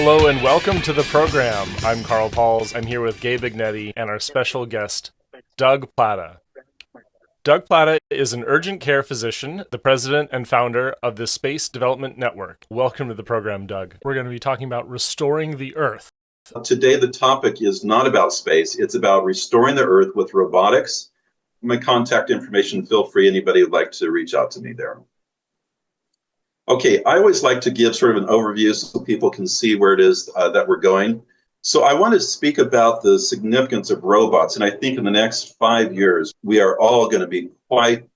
Hello and welcome to the program. I'm Carl Pauls. I'm here with Gabe Ignetti and our special guest, Doug Plata. Doug Plata is an urgent care physician, the president and founder of the Space Development Network. Welcome to the program, Doug. We're going to be talking about restoring the Earth. Today, the topic is not about space. It's about restoring the Earth with robotics. My contact information, feel free, anybody who'd like to reach out to me there. Okay, I always like to give sort of an overview so people can see where it is that we're going. So I want to speak about the significance of robots. And I think in the next 5 years, we are all going to be quite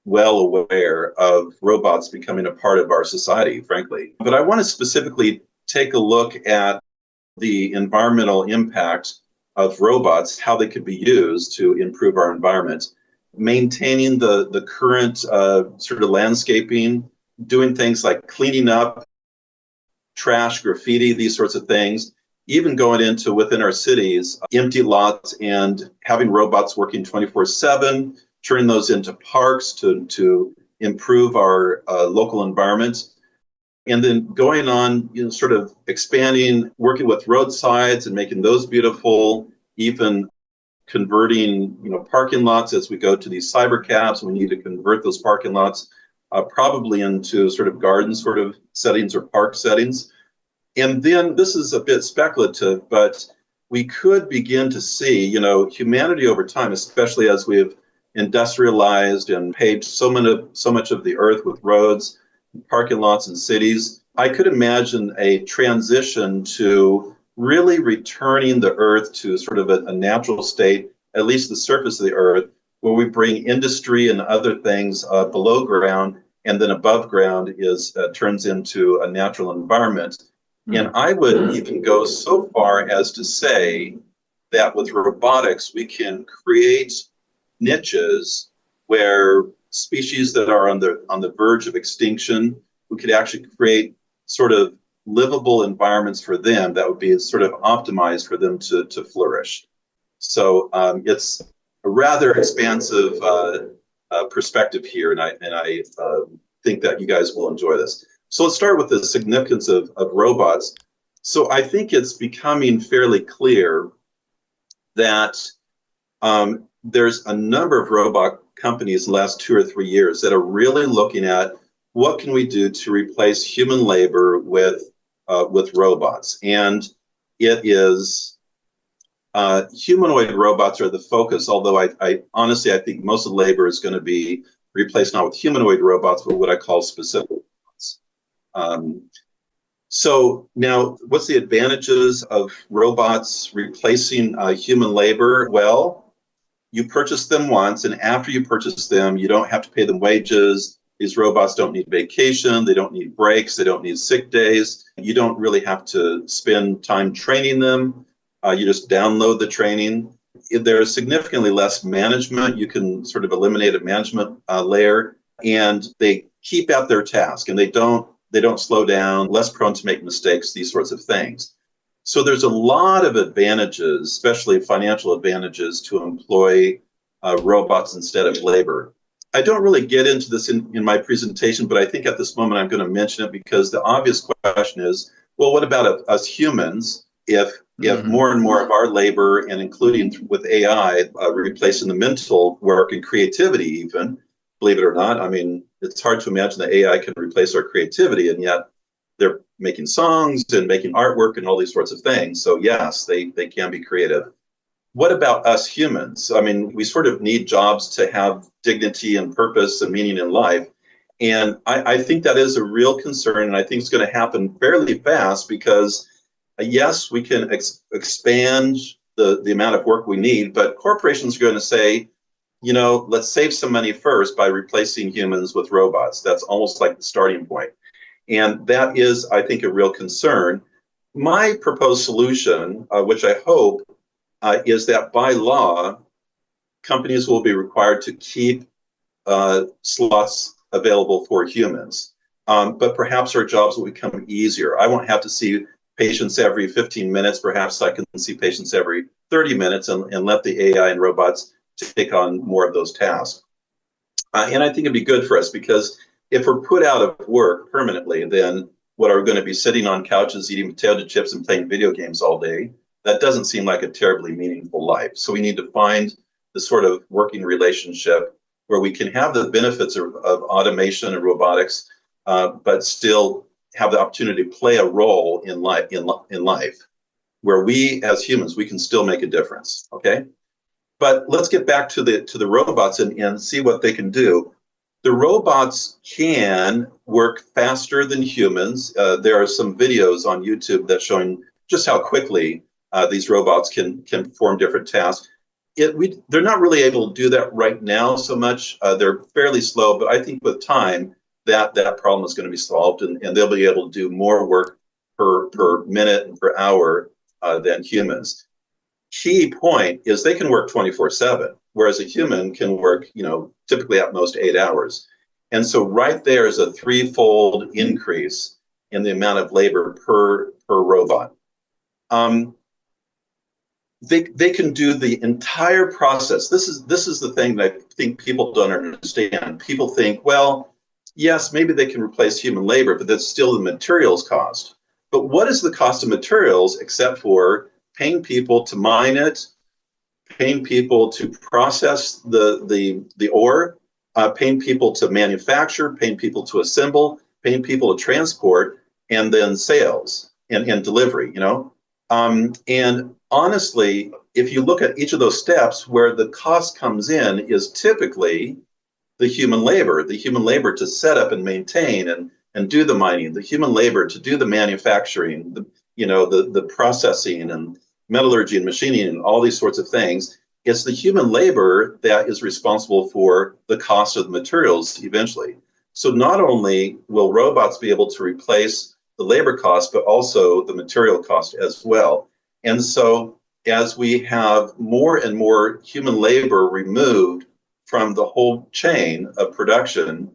well aware of robots becoming a part of our society, frankly. But I want to specifically take a look at the environmental impact of robots, how they could be used to improve our environment, maintaining the current sort of landscaping, doing things like cleaning up trash, graffiti, these sorts of things, even going into within our cities, empty lots and having robots working 24/7, turning those into parks to improve our local environment. And then going on, sort of expanding, working with roadsides and making those beautiful, even converting, parking lots as we go to these cyber cabs. We need to convert those parking lots probably into sort of garden sort of settings or park settings. And then this is a bit speculative, but we could begin to see, humanity over time, especially as we've industrialized and paved so much of the earth with roads, parking lots and cities. I could imagine a transition to really returning the earth to sort of a natural state, at least the surface of the earth, where we bring industry and other things below ground, and then above ground turns into a natural environment. And I would even go so far as to say that with robotics, we can create niches where species that are on the verge of extinction, we could actually create sort of livable environments for them that would be sort of optimized for them to flourish. So it's a rather expansive perspective here, and I think that you guys will enjoy this. So let's start with the significance of robots. So I think it's becoming fairly clear that there's a number of robot companies in the last 2 or 3 years that are really looking at what can we do to replace human labor with robots. And it is humanoid robots are the focus, although I honestly, I think most of the labor is going to be replaced not with humanoid robots, but what I call specific robots. So now, what's the advantages of robots replacing human labor? Well, you purchase them once, and after you purchase them, you don't have to pay them wages. These robots don't need vacation, they don't need breaks, they don't need sick days. You don't really have to spend time training them. You just download the training. There's significantly less management. You can sort of eliminate a management layer, and they keep at their task, and they don't slow down, less prone to make mistakes, these sorts of things. So there's a lot of advantages, especially financial advantages, to employ robots instead of labor. I don't really get into this in my presentation, but I think at this moment I'm going to mention it because the obvious question is, well, what about us humans if more and more of our labor, and including with AI, replacing the mental work and creativity even, believe it or not, I mean, it's hard to imagine that AI can replace our creativity, and yet they're making songs and making artwork and all these sorts of things. So yes, they can be creative. What about us humans? I mean, we sort of need jobs to have dignity and purpose and meaning in life. And I think that is a real concern, and I think it's going to happen fairly fast because, yes, we can expand the amount of work we need, but corporations are going to say, let's save some money first by replacing humans with robots. That's almost like the starting point. And that is, I think, a real concern. My proposed solution, which I hope, is that by law, companies will be required to keep slots available for humans. But perhaps our jobs will become easier. I won't have to see patients every 15 minutes. Perhaps I can see patients every 30 minutes and let the AI and robots take on more of those tasks. And I think it'd be good for us because if we're put out of work permanently, then what are going to be sitting on couches eating potato chips and playing video games all day, that doesn't seem like a terribly meaningful life. So we need to find the sort of working relationship where we can have the benefits of automation and robotics, but still have the opportunity to play a role in life, where we as humans, we can still make a difference. Okay. But let's get back to the robots and see what they can do. The robots can work faster than humans. There are some videos on YouTube that showing just how quickly these robots can perform different tasks. They're not really able to do that right now so much. They're fairly slow, but I think with time that problem is going to be solved, and they'll be able to do more work per minute and per hour than humans. Key point is they can work 24/7, whereas a human can work, typically at most 8 hours. And so right there is a threefold increase in the amount of labor per robot. They can do the entire process. This is the thing that I think people don't understand. People think, well, yes, maybe they can replace human labor, but that's still the materials cost. But what is the cost of materials except for paying people to mine it, paying people to process the ore, paying people to manufacture, paying people to assemble, paying people to transport, and then sales and delivery, and honestly, if you look at each of those steps, where the cost comes in is typically the human labor to set up and maintain and do the mining, the human labor to do the manufacturing, the processing and metallurgy and machining and all these sorts of things. It's the human labor that is responsible for the cost of the materials eventually. So not only will robots be able to replace the labor cost, but also the material cost as well. And so as we have more and more human labor removed from the whole chain of production,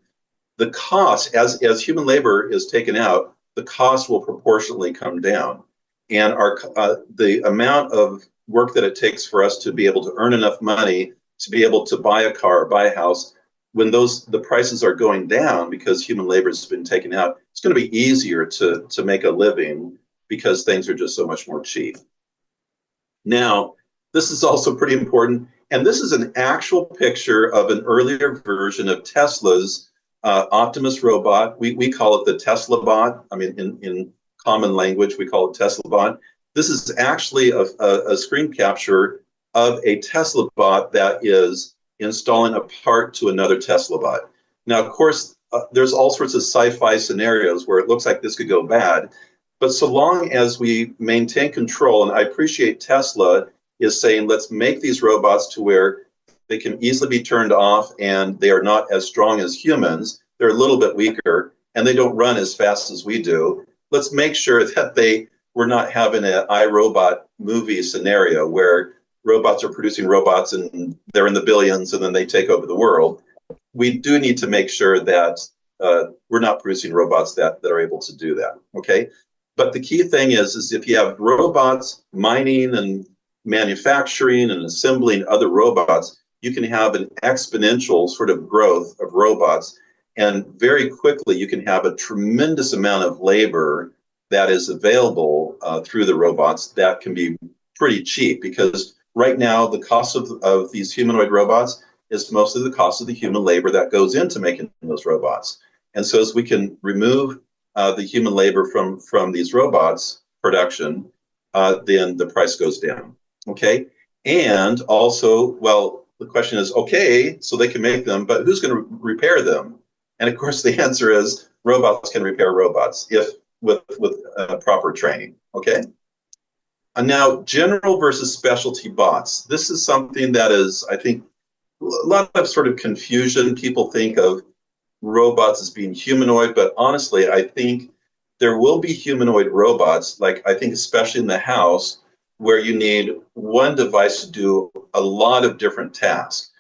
the cost, as human labor is taken out, the cost will proportionally come down. And the amount of work that it takes for us to be able to earn enough money to be able to buy a car, buy a house, when the prices are going down because human labor has been taken out, it's going to be easier to make a living because things are just so much more cheap. Now, this is also pretty important, and this is an actual picture of an earlier version of Tesla's Optimus robot. We call it the Tesla bot. I mean, in common language, we call it Tesla bot. This is actually a screen capture of a Tesla bot that is installing a part to another Tesla bot. Now, of course, there's all sorts of sci-fi scenarios where it looks like this could go bad, but so long as we maintain control, and I appreciate Tesla is saying, let's make these robots to where they can easily be turned off and they are not as strong as humans. They're a little bit weaker and they don't run as fast as we do. Let's make sure that we're not having an iRobot movie scenario where robots are producing robots and they're in the billions and then they take over the world. We do need to make sure that we're not producing robots that are able to do that, okay? But the key thing is if you have robots mining and manufacturing and assembling other robots, you can have an exponential sort of growth of robots. And very quickly, you can have a tremendous amount of labor that is available through the robots that can be pretty cheap, because right now, the cost of these humanoid robots is mostly the cost of the human labor that goes into making those robots. And so as we can remove the human labor from these robots production, then the price goes down, okay? And also, well, the question is, okay, so they can make them, but who's going to repair them? And of course, the answer is robots can repair robots if with proper training, okay? And now, general versus specialty bots. This is something that is, I think, a lot of sort of confusion. People think of robots as being humanoid, but honestly, I think there will be humanoid robots, like I think especially in the house, where you need one device to do a lot of different tasks.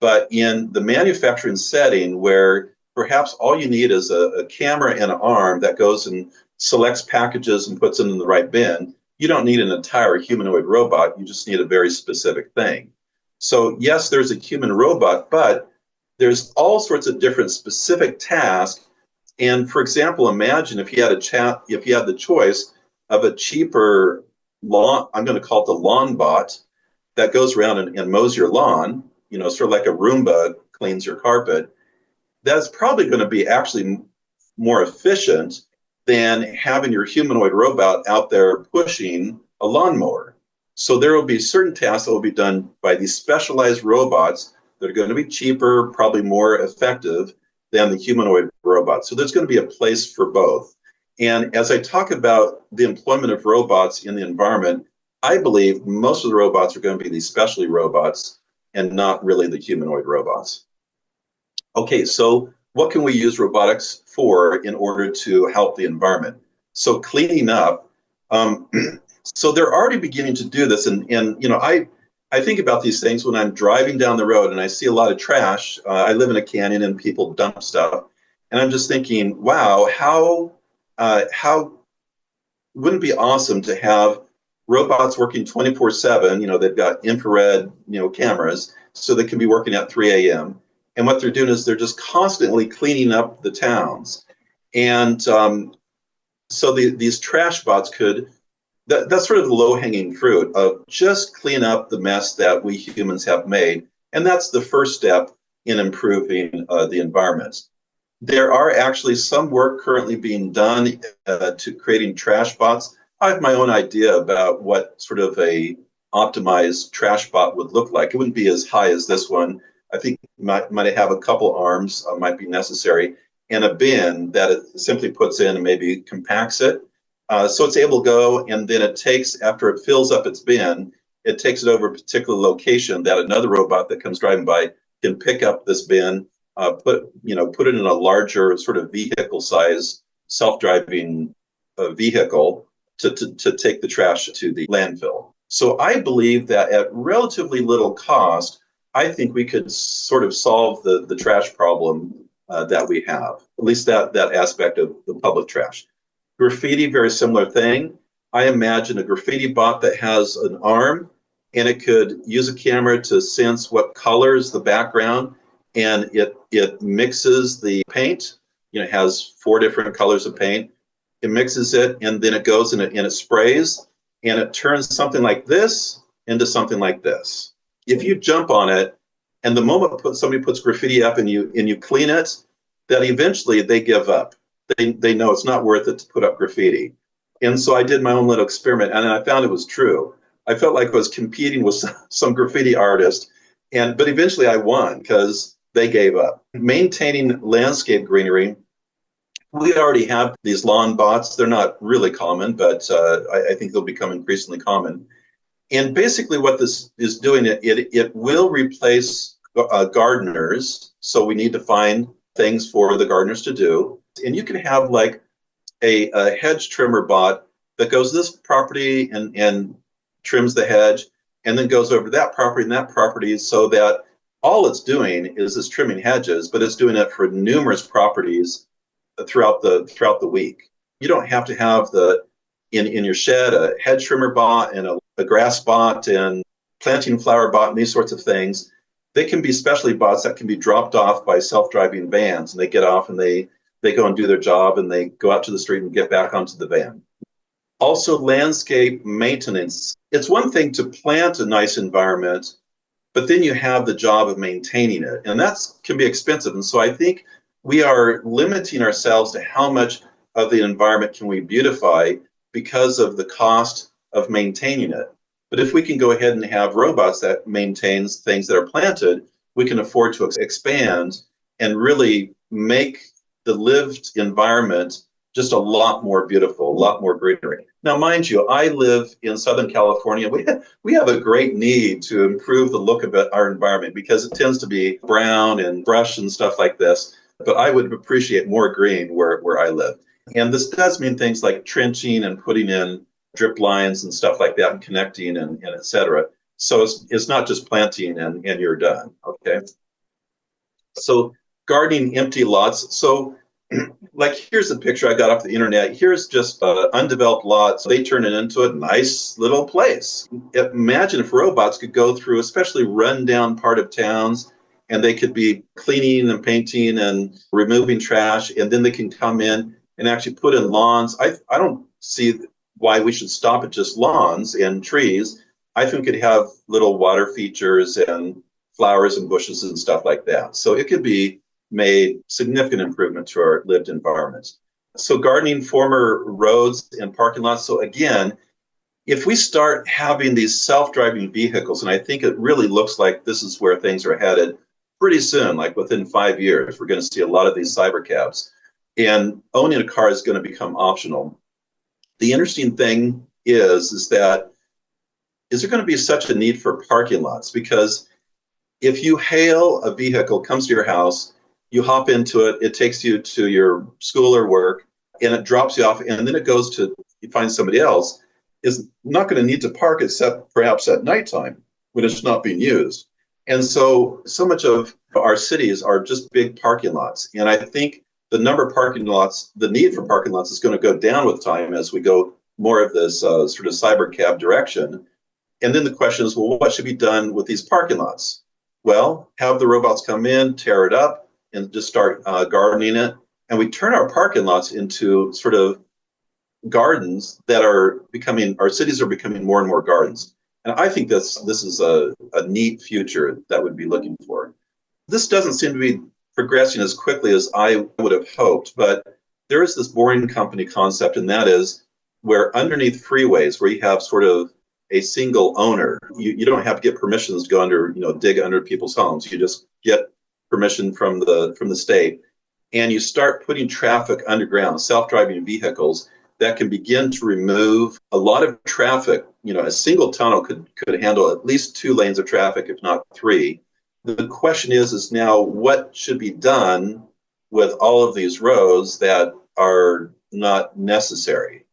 But in the manufacturing setting, where perhaps all you need is a camera and an arm that goes and selects packages and puts them in the right bin, you don't need an entire humanoid robot. You just need a very specific thing. So yes, there's a human robot, but there's all sorts of different specific tasks And for example, imagine if you had if you had the choice of a cheaper lawn, I'm going to call it the lawn bot that goes around and mows your lawn, sort of like a Roomba cleans your carpet. That's probably going to be actually more efficient than having your humanoid robot out there pushing a lawnmower. So there will be certain tasks that will be done by these specialized robots that are going to be cheaper, probably more effective than the humanoid robot. So there's going to be a place for both. And as I talk about the employment of robots in the environment, I believe most of the robots are going to be these specialty robots and not really the humanoid robots. Okay, so what can we use robotics for in order to help the environment? So cleaning up. Um, so they're already beginning to do this, and I think about these things when I'm driving down the road and I see a lot of trash. I live in a canyon and people dump stuff, and I'm just thinking, wow, how wouldn't it be awesome to have robots working 24/7? They've got infrared, cameras, so they can be working at 3 a.m. And what they're doing is they're just constantly cleaning up the towns. And so these trash bots that's sort of the low hanging fruit of just clean up the mess that we humans have made. And that's the first step in improving the environment. There are actually some work currently being done to creating trash bots. I have my own idea about what sort of a optimized trash bot would look like. It wouldn't be as high as this one. I think might have a couple arms might be necessary, and a bin that it simply puts in and maybe compacts it. So it's able to go, and then it takes, after it fills up its bin, it takes it over a particular location that another robot that comes driving by can pick up this bin, put it in a larger sort of vehicle size, self-driving vehicle to take the trash to the landfill. So I believe that at relatively little cost, I think we could sort of solve the trash problem that we have, at least that aspect of the public trash. Graffiti, very similar thing. I imagine a graffiti bot that has an arm, and it could use a camera to sense what colors the background, and it mixes the paint. It has 4 different colors of paint. It mixes it, and then it goes and it sprays, and it turns something like this into something like this. If you jump on it, and the moment somebody puts graffiti up and you clean it, that eventually they give up. They know it's not worth it to put up graffiti. And so I did my own little experiment, and I found it was true. I felt like I was competing with some graffiti artist, but eventually I won because they gave up. Maintaining landscape greenery, we already have these lawn bots. They're not really common, but I think they'll become increasingly common. And basically what this is doing, it will replace gardeners. So we need to find things for the gardeners to do. And you can have like a hedge trimmer bot that goes this property and trims the hedge, and then goes over to that property and that property, so that all it's doing is trimming hedges, but it's doing it for numerous properties throughout the week. You don't have to have in your shed a hedge trimmer bot and a grass bot and planting flower bot and these sorts of things. They can be specialty bots that can be dropped off by self-driving vans, and they get off and they go and do their job, and they go out to the street and get back onto the van. Also, landscape maintenance. It's one thing to plant a nice environment, but then you have the job of maintaining it, and that can be expensive. And so I think we are limiting ourselves to how much of the environment can we beautify because of the cost of maintaining it. But if we can go ahead and have robots that maintains things that are planted, we can afford to expand and really make the lived environment just a lot more beautiful, a lot more greenery. Now, mind you, I live in Southern California. We have a great need to improve the look of our environment because it tends to be brown and brush and stuff like this. But I would appreciate more green where I live. And this does mean things like trenching and putting in drip lines and stuff like that, and connecting and et cetera. So it's not just planting and you're done, okay? So gardening empty lots. So like, here's a picture I got off the internet. Here's just undeveloped lots. They turn it into a nice little place. Imagine if robots could go through, especially run-down part of towns, and they could be cleaning and painting and removing trash, and then they can come in and actually put in lawns. I don't see why we should stop at just lawns and trees. I think it could have little water features and flowers and bushes and stuff like that. So it could be made significant improvement to our lived environments. So gardening former roads and parking lots. So again, if we start having these self-driving vehicles, and I think it really looks like this is where things are headed pretty soon, like within 5 years, we're going to see a lot of these cyber cabs, and owning a car is going to become optional. The interesting thing is that is there going to be such a need for parking lots? Because if you hail a vehicle, comes to your house, you hop into it, it takes you to your school or work, and it drops you off, and then it goes to you find somebody else, is not going to need to park except perhaps at nighttime when it's not being used. And so much of our cities are just big parking lots. And I think the number of parking lots, the need for parking lots is going to go down with time as we go more of this sort of cyber cab direction. And then the question is, well, what should be done with these parking lots? Well, have the robots come in, tear it up, and just start gardening it. And we turn our parking lots into sort of gardens that are becoming, our cities are becoming more and more gardens. And I think this is a neat future that we'd be looking for. This doesn't seem to be progressing as quickly as I would have hoped, but there is this boring company concept, and that is where underneath freeways, where you have sort of a single owner, you don't have to get permissions to go under, dig under people's homes. You just get permission from the state, and you start putting traffic underground, self-driving vehicles that can begin to remove a lot of traffic. A single tunnel could handle at least 2 lanes of traffic, if not 3. The question is now what should be done with all of these roads that are not necessary?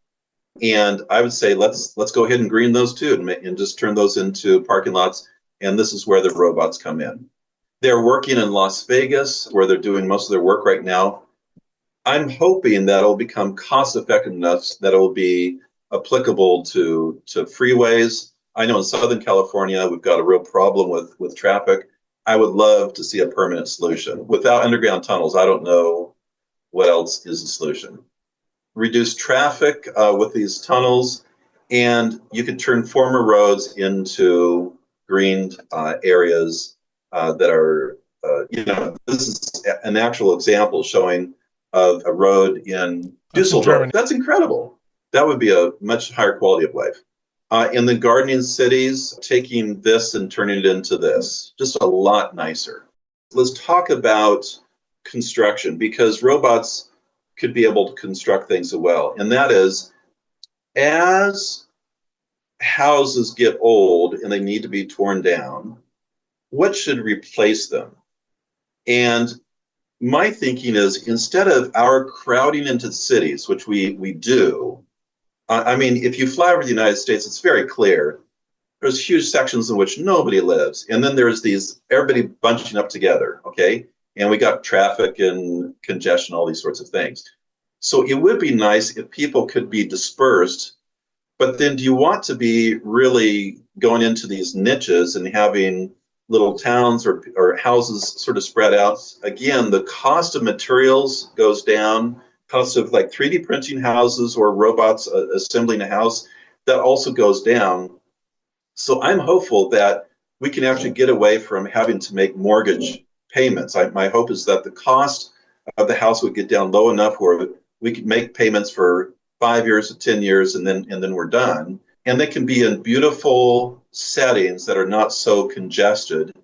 And I would say let's go ahead and green those too, and just turn those into parking lots. And this is where the robots come in. They're working in Las Vegas, where they're doing most of their work right now. I'm hoping that it'll become cost effective enough that it will be applicable to freeways. I know in Southern California, we've got a real problem with traffic. I would love to see a permanent solution. Without underground tunnels, I don't know what else is the solution. Reduce traffic with these tunnels, and you could turn former roads into greened areas that are, this is an actual example showing of a road in Dusseldorf. That's incredible. That would be a much higher quality of life. In the gardening cities, taking this and turning it into this, just a lot nicer. Let's talk about construction, because robots could be able to construct things as well. And that is, as houses get old and they need to be torn down, what should replace them? And my thinking is, instead of our crowding into cities, which we do, I mean, if you fly over the United States, it's very clear. There's huge sections in which nobody lives. And then there's everybody bunching up together, okay? And we got traffic and congestion, all these sorts of things. So it would be nice if people could be dispersed, but then do you want to be really going into these niches and having little towns or houses sort of spread out? Again, the cost of materials goes down. Cost of like 3D printing houses or robots assembling a house, that also goes down. So I'm hopeful that we can actually get away from having to make mortgage payments. My hope is that the cost of the house would get down low enough where we could make payments for 5 years to 10 years, and then we're done. And they can be in beautiful settings that are not so congested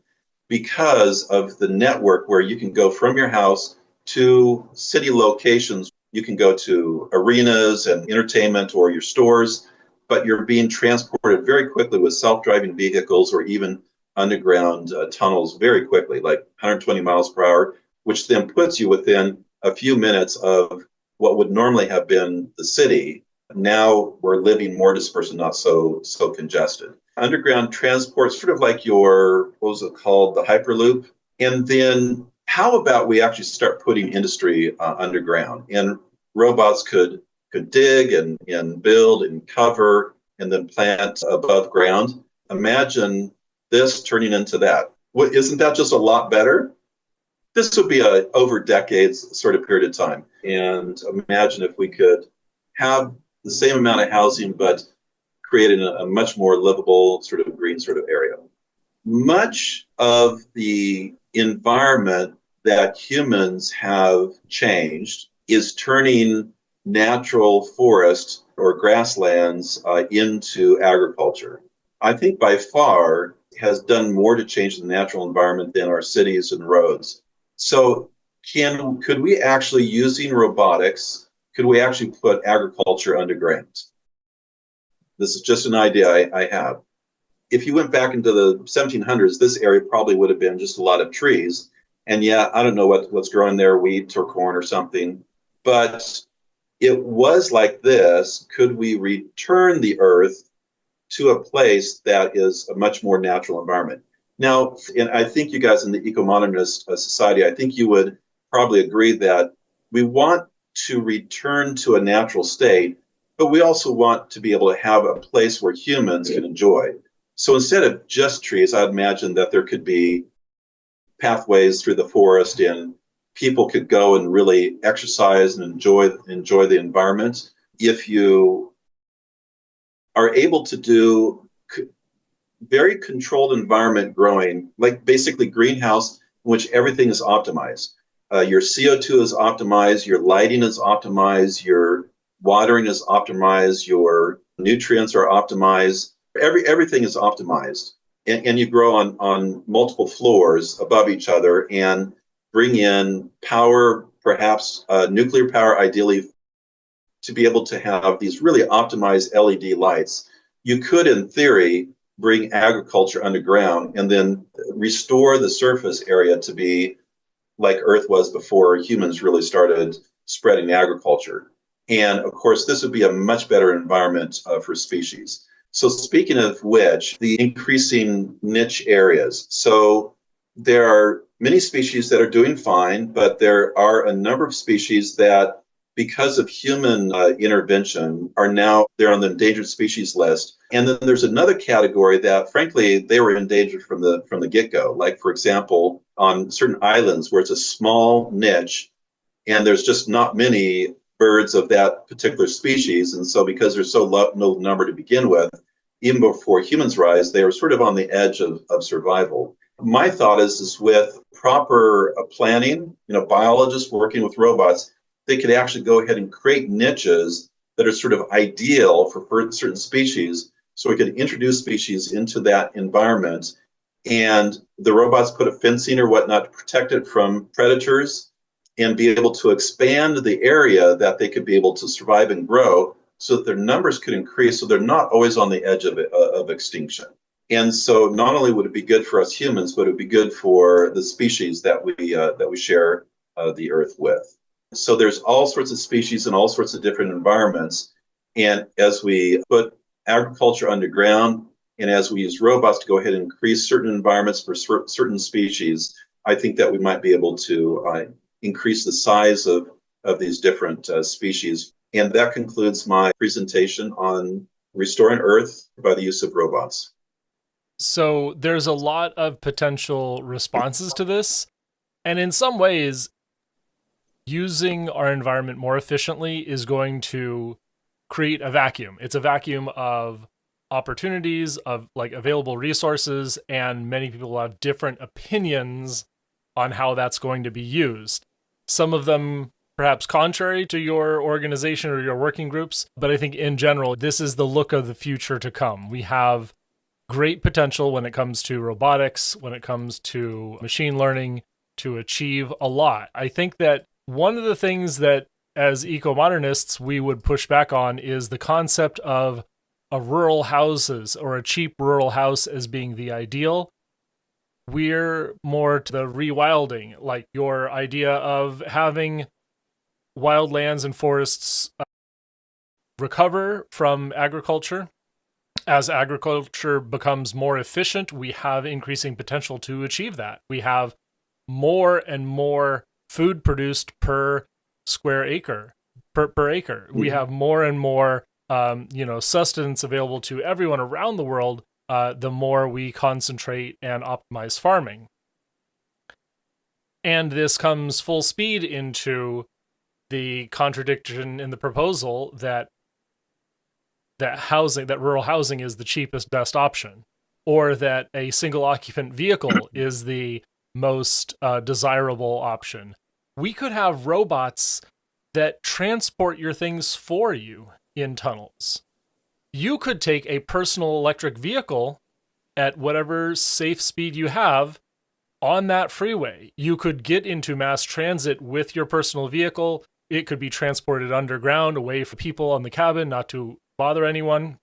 because of the network, where you can go from your house to city locations. You can go to arenas and entertainment or your stores, but you're being transported very quickly with self-driving vehicles or even underground tunnels very quickly, like 120 miles per hour, which then puts you within a few minutes of what would normally have been the city. Now we're living more dispersed and not so congested. Underground transport, sort of like what was it called, the Hyperloop. And then how about we actually start putting industry underground, and robots could dig and build and cover and then plant above ground. Imagine this turning into that. Isn't that just a lot better? This would be a over decades sort of period of time. And imagine if we could have the same amount of housing, but created a much more livable sort of green sort of area. Much of the environment that humans have changed is turning natural forest or grasslands into agriculture. I think by far has done more to change the natural environment than our cities and roads. So could we actually, using robotics, could we actually put agriculture underground? This is just an idea I have. If you went back into the 1700s, this area probably would have been just a lot of trees. And yeah, I don't know what's growing there, wheat or corn or something, but it was like this. Could we return the earth to a place that is a much more natural environment? Now, and I think you guys in the Ecomodernist society, I think you would probably agree that we want to return to a natural state, but we also want to be able to have a place where humans can enjoy. So instead of just trees, I'd imagine that there could be pathways through the forest and people could go and really exercise and enjoy the environment. If you are able to do very controlled environment growing, like basically greenhouse, in which everything is optimized. Your CO2 is optimized, your lighting is optimized, your watering is optimized, your nutrients are optimized. Everything is optimized. And you grow on multiple floors above each other and bring in power, perhaps nuclear power, ideally, to be able to have these really optimized LED lights. You could, in theory, bring agriculture underground and then restore the surface area to be like Earth was before humans really started spreading agriculture. And of course, this would be a much better environment for species. So speaking of which, the increasing niche areas. So there are many species that are doing fine, but there are a number of species that, because of human intervention, they're on the endangered species list. And then there's another category that, frankly, they were endangered from the get-go. Like, for example, on certain islands where it's a small niche, and there's just not many birds of that particular species. And so because there's so low number to begin with, even before humans rise, they were sort of on the edge of survival. My thought is with proper planning, biologists working with robots, they could actually go ahead and create niches that are sort of ideal for certain species. So we could introduce species into that environment, and the robots put a fencing or whatnot to protect it from predators and be able to expand the area that they could be able to survive and grow so that their numbers could increase, so they're not always on the edge of extinction. And so not only would it be good for us humans, but it would be good for the species that we share the Earth with. So there's all sorts of species in all sorts of different environments. And as we put agriculture underground, and as we use robots to go ahead and increase certain environments for certain species, I think that we might be able to increase the size of these different species. And that concludes my presentation on restoring Earth by the use of robots. So there's a lot of potential responses to this. And in some ways, using our environment more efficiently is going to create a vacuum. It's a vacuum of opportunities, of like available resources, and many people will have different opinions on how that's going to be used. Some of them perhaps contrary to your organization or your working groups, but I think in general, this is the look of the future to come. We have great potential when it comes to robotics, when it comes to machine learning, to achieve a lot. I think that one of the things that as eco-modernists we would push back on is the concept of a rural houses or a cheap rural house as being the ideal. We're more to the rewilding, like your idea of having wildlands and forests recover from agriculture. As agriculture becomes more efficient, we have increasing potential to achieve that. We have more and more food produced per square acre, per acre. We have more and more, sustenance available to everyone around the world the more we concentrate and optimize farming. And this comes full speed into the contradiction in the proposal that rural housing is the cheapest, best option, or that a single occupant vehicle is the most desirable option. We could have robots that transport your things for you in tunnels. You could take a personal electric vehicle at whatever safe speed you have on that freeway. You could get into mass transit with your personal vehicle. It could be transported underground away from people on the cabin, not to bother anyone.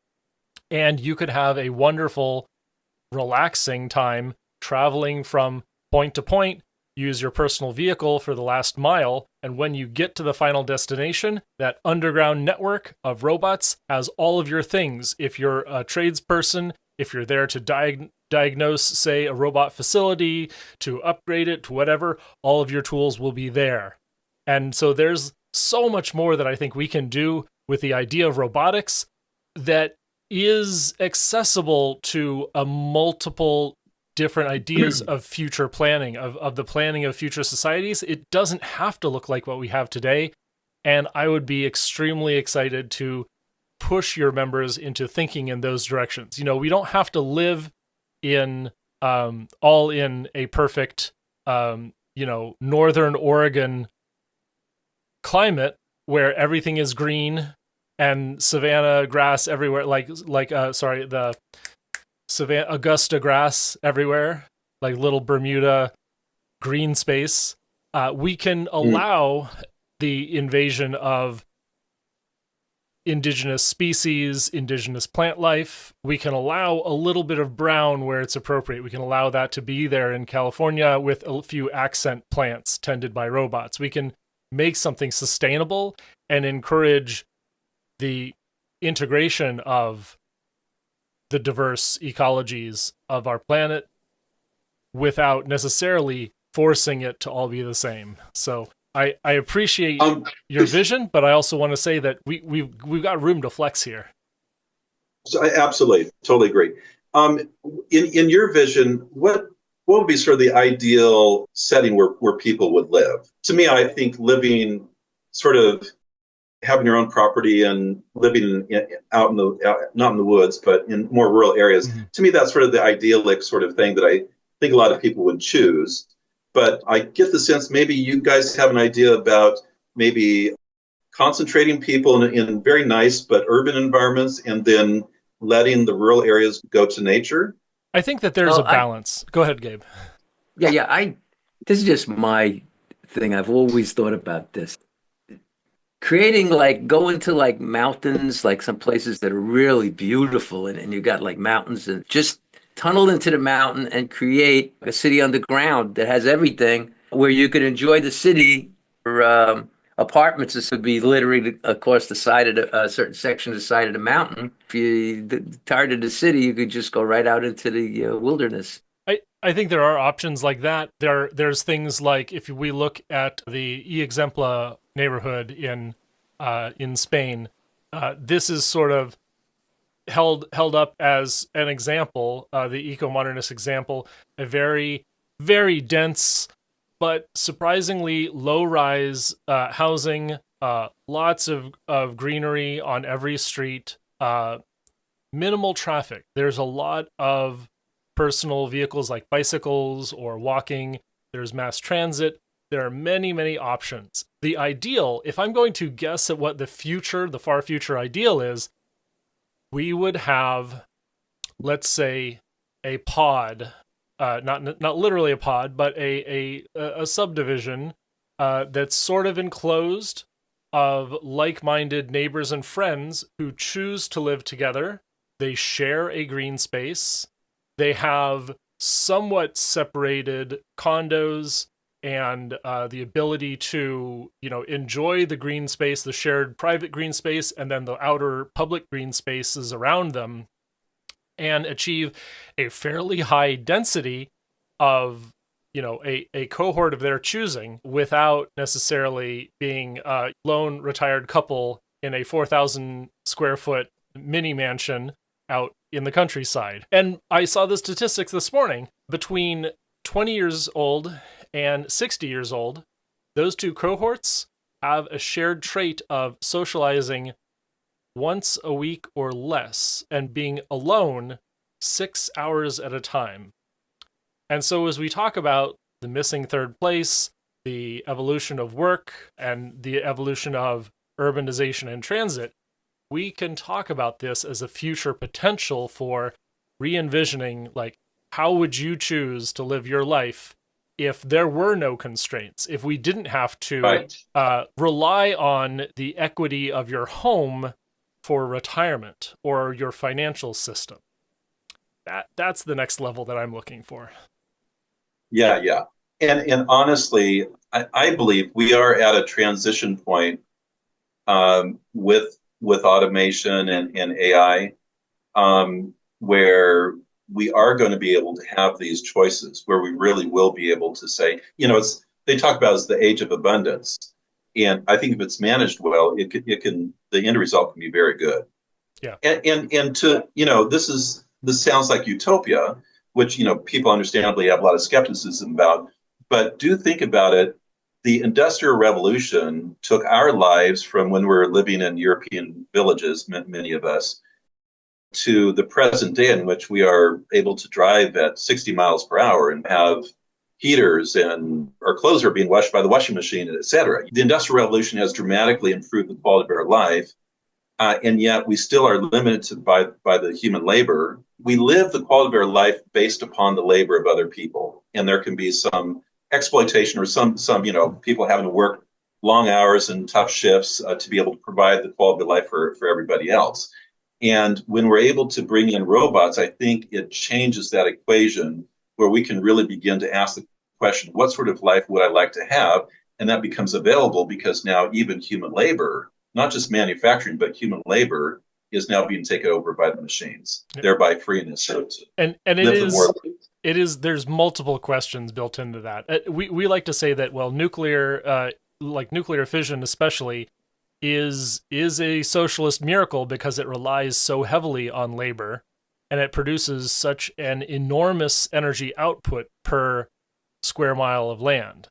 And you could have a wonderful, relaxing time traveling from point to point. Use your personal vehicle for the last mile. And when you get to the final destination, that underground network of robots has all of your things. If you're a tradesperson, if you're there to diagnose, say, a robot facility, to upgrade it to whatever, all of your tools will be there. And so there's so much more that I think we can do with the idea of robotics that is accessible to a multiple different ideas of future planning, of the planning of future societies. It doesn't have to look like what we have today. And I would be extremely excited to push your members into thinking in those directions. We don't have to live in all in a perfect northern Oregon climate where everything is green and savanna grass everywhere, the Savannah Augusta grass everywhere, like little Bermuda green space. We can allow the invasion of indigenous species, indigenous plant life. We can allow a little bit of brown where it's appropriate. We can allow that to be there in California with a few accent plants tended by robots. We can make something sustainable and encourage the integration of the diverse ecologies of our planet without necessarily forcing it to all be the same. So I appreciate your vision, but I also want to say that we've got room to flex here. So I absolutely, totally agree. In your vision, what would be sort of the ideal setting where people would live? To me, I think living sort of having your own property and living out in the not in the woods, but in more rural areas. Mm-hmm. To me, that's sort of the idyllic sort of thing that I think a lot of people would choose. But I get the sense maybe you guys have an idea about maybe concentrating people in very nice but urban environments and then letting the rural areas go to nature. I think that there's a balance. Go ahead, Gabe. Yeah. This is just my thing. I've always thought about this. Creating going to mountains, some places that are really beautiful and you got mountains, and just tunnel into the mountain and create a city underground that has everything where you could enjoy the city. For apartments, this would be literally across the side of a certain section of the side of the mountain. If you're tired of the city, you could just go right out into the wilderness. I think there are options like that. There's things like, if we look at the Exempla neighborhood in Spain, this is sort of held up as an example, the Ecomodernist example, a very, very dense but surprisingly low-rise housing, lots of greenery on every street, minimal traffic. There's a lot of personal vehicles like bicycles or walking. There's mass transit. There are many, many options. The ideal, if I'm going to guess at what the far future ideal is, we would have, let's say, a pod, not literally a pod, but a subdivision that's sort of enclosed of like-minded neighbors and friends who choose to live together. They share a green space. They have somewhat separated condos and the ability to, enjoy the green space, the shared private green space, and then the outer public green spaces around them, and achieve a fairly high density of, a cohort of their choosing without necessarily being a lone retired couple in a 4,000 square foot mini mansion out in the countryside. And I saw the statistics this morning between 20 years old and 60 years old, those two cohorts have a shared trait of socializing once a week or less and being alone 6 hours at a time. And so, as we talk about the missing third place, the evolution of work, and the evolution of urbanization and transit, we can talk about this as a future potential for re-envisioning, like, how would you choose to live your life if there were no constraints, if we didn't have to Right. rely on the equity of your home for retirement or your financial system. That's the next level that I'm looking for. Yeah, yeah. And honestly, I believe we are at a transition point with automation and AI, where we are going to be able to have these choices, where we really will be able to say, it's they talk about as the age of abundance, and I think if it's managed well, it can the end result can be very good. Yeah. And to this sounds like utopia, which people understandably have a lot of skepticism about, but do think about it. The Industrial Revolution took our lives from when we were living in European villages, many of us, to the present day in which we are able to drive at 60 miles per hour and have heaters, and our clothes are being washed by the washing machine, et cetera. The Industrial Revolution has dramatically improved the quality of our life, and yet we still are limited by the human labor. We live the quality of our life based upon the labor of other people, and there can be some exploitation or some people having to work long hours and tough shifts to be able to provide the quality of life for everybody else. And when we're able to bring in robots, I think it changes that equation where we can really begin to ask the question, what sort of life would I like to have? And that becomes available because now even human labor, not just manufacturing, but human labor is now being taken over by the machines, thereby freeing us to and live the more. it is there's multiple questions built into that. We like to say that, well, nuclear like nuclear fission especially is a socialist miracle because it relies so heavily on labor and it produces such an enormous energy output per square mile of land.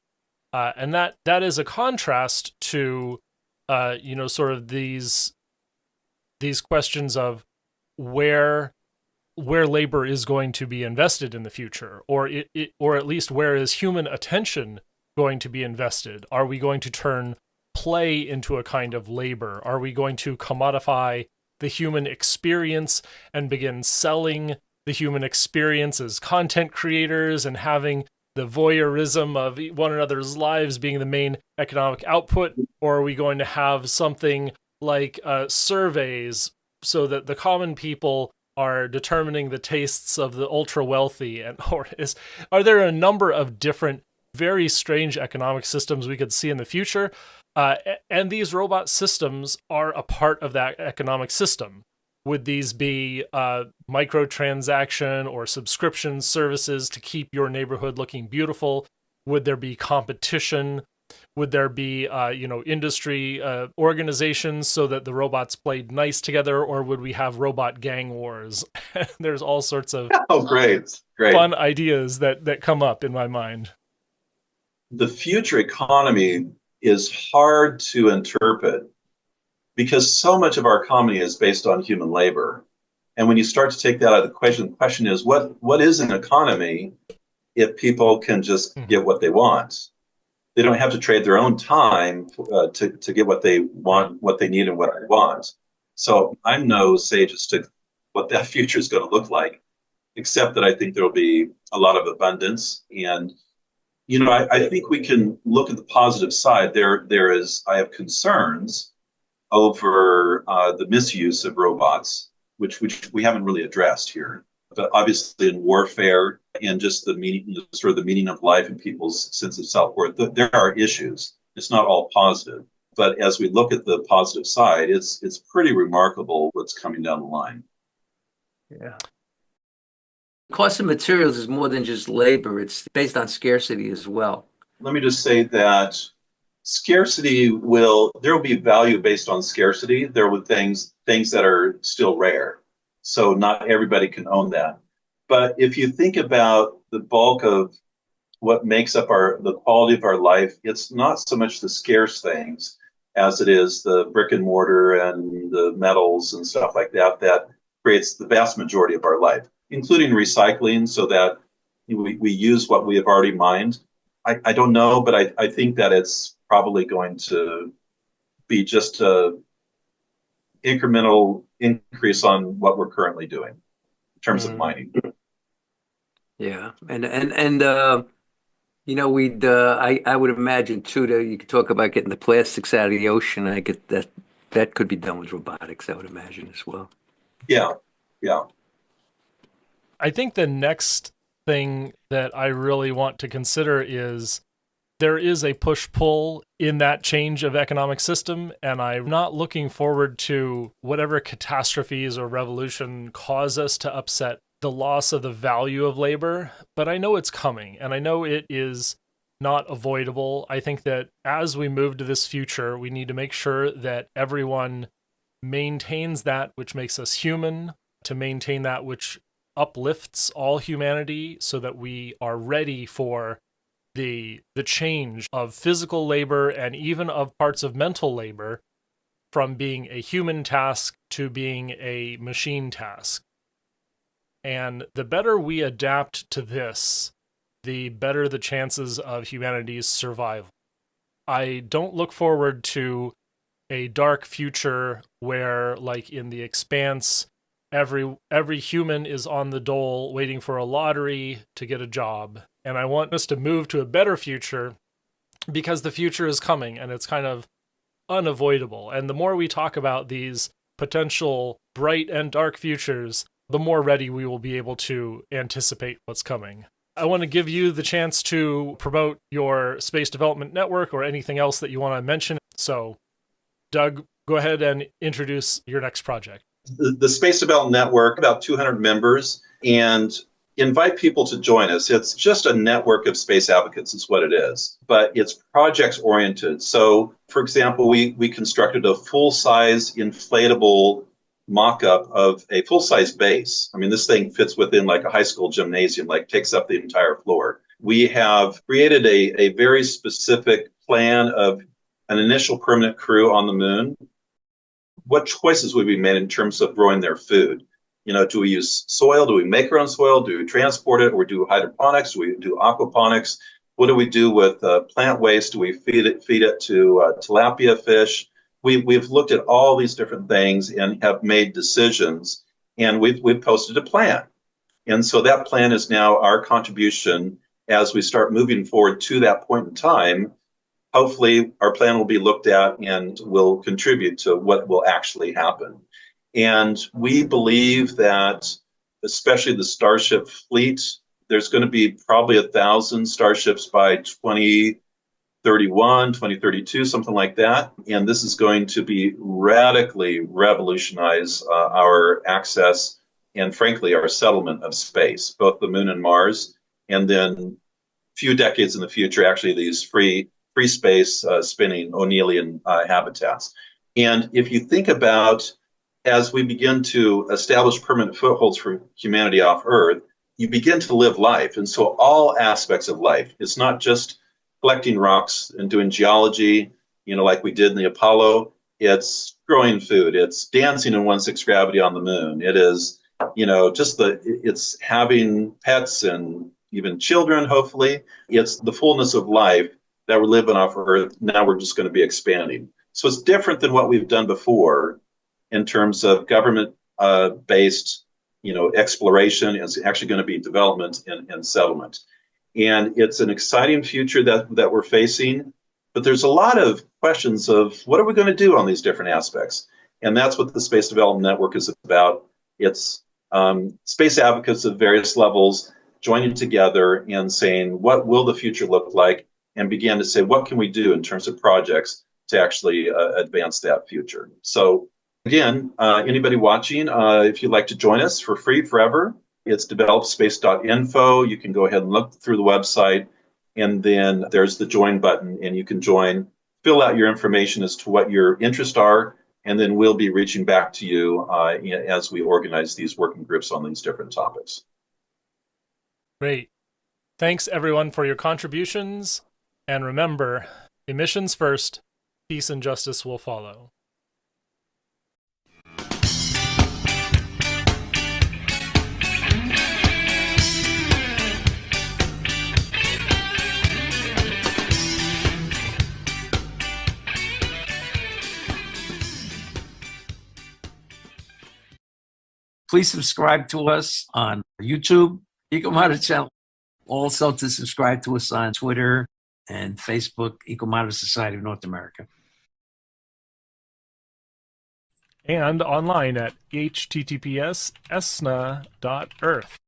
And that is a contrast to sort of these questions of where labor is going to be invested in the future, or or at least where is human attention going to be invested? Are we going to turn play into a kind of labor? Are we going to commodify the human experience and begin selling the human experience as content creators and having the voyeurism of one another's lives being the main economic output? Or are we going to have something like surveys so that the common people are determining the tastes of the ultra wealthy? And are there a number of different very strange economic systems we could see in the future? And these robot systems are a part of that economic system. Would these be microtransaction or subscription services to keep your neighborhood looking beautiful? Would there be competition? Would there be industry organizations so that the robots played nice together? Or would we have robot gang wars? There's all sorts of Great. fun ideas that come up in my mind. The future economy is hard to interpret because so much of our economy is based on human labor. And when you start to take that out of the question is what is an economy if people can just get what they want? They don't have to trade their own time to get what they want, what they need, and what I want. So I'm no sage as to what that future is going to look like, except that I think there will be a lot of abundance. And I think we can look at the positive side. I have concerns over the misuse of robots, which we haven't really addressed here. But obviously, in warfare and just the meaning, sort of the meaning of life and people's sense of self-worth, there are issues. It's not all positive. But as we look at the positive side, it's pretty remarkable what's coming down the line. Yeah. Cost of materials is more than just labor. It's based on scarcity as well. Let me just say that there will be value based on scarcity. There will things that are still rare. So not everybody can own that. But if you think about the bulk of what makes up the quality of our life, it's not so much the scarce things as it is the brick and mortar and the metals and stuff like that that creates the vast majority of our life, including recycling, so that we use what we have already mined. I don't know, but I think that it's probably going to be just a incremental increase on what we're currently doing in terms of Mm, mining. yeah, we'd I would imagine too that you could talk about getting the plastics out of the ocean. I get that could be done with robotics, I would imagine as well. Yeah, yeah. I think the next thing that I really want to consider is there is a push pull in that change of economic system, and I'm not looking forward to whatever catastrophes or revolution cause us to upset the loss of the value of labor, but I know it's coming, and I know it is not avoidable. I think that as we move to this future, we need to make sure that everyone maintains that which makes us human, to maintain that which uplifts all humanity so that we are ready for the change of physical labor and even of parts of mental labor from being a human task to being a machine task. And the better we adapt to this, the better the chances of humanity's survival. I don't look forward to a dark future where, like in The Expanse, every human is on the dole waiting for a lottery to get a job. And I want us to move to a better future because the future is coming and it's kind of unavoidable. And the more we talk about these potential bright and dark futures, the more ready we will be able to anticipate what's coming. I want to give you the chance to promote your space development network or anything else that you want to mention. So, Doug, go ahead and introduce your next project. The Space Development Network, about 200 members, and invite people to join us. It's just a network of space advocates, is what it is, but it's projects oriented. So, for example, we constructed a full size inflatable mock up of a full size base. I mean, this thing fits within like a high school gymnasium, like takes up the entire floor. We have created a very specific plan of an initial permanent crew on the moon. What choices would be made in terms of growing their food? You know, do we use soil? Do we make our own soil? Do we transport it? Or do hydroponics? Do we do aquaponics? What do we do with plant waste? Do we feed it to tilapia fish? We've looked at all these different things and have made decisions, and we've posted a plan. And so that plan is now our contribution as we start moving forward to that point in time. Hopefully our plan will be looked at and will contribute to what will actually happen. And we believe that, especially the Starship fleet, there's going to be probably 1,000 Starships by 2031, 2032, something like that. And this is going to be radically revolutionize our access and, frankly, our settlement of space, both the moon and Mars. And then a few decades in the future, actually, these free space spinning O'Neillian habitats. And if you think about, as we begin to establish permanent footholds for humanity off Earth, you begin to live life. And so all aspects of life, it's not just collecting rocks and doing geology, you know, like we did in the Apollo. It's growing food. It's dancing in 1/6 gravity on the moon. It is, you know, it's having pets and even children, hopefully. It's the fullness of life that we're living off Earth. Now we're just going to be expanding. So it's different than what we've done before in terms of government based, you know, exploration. It's actually going to be development and settlement. And it's an exciting future that we're facing. But there's a lot of questions of what are we going to do on these different aspects? And that's what the Space Development Network is about. It's space advocates of various levels joining together and saying, what will the future look like? And begin to say, what can we do in terms of projects to actually advance that future? So again, anybody watching, if you'd like to join us for free forever, it's developspace.info. You can go ahead and look through the website, and then there's the join button, and you can join, fill out your information as to what your interests are, and then we'll be reaching back to you as we organize these working groups on these different topics. Great. Thanks, everyone, for your contributions. And remember, emissions first, peace and justice will follow. Please subscribe to us on YouTube, Ecomodernist channel. Also to subscribe to us on Twitter and Facebook, Ecomodernist Society of North America. And online at https://esna.earth.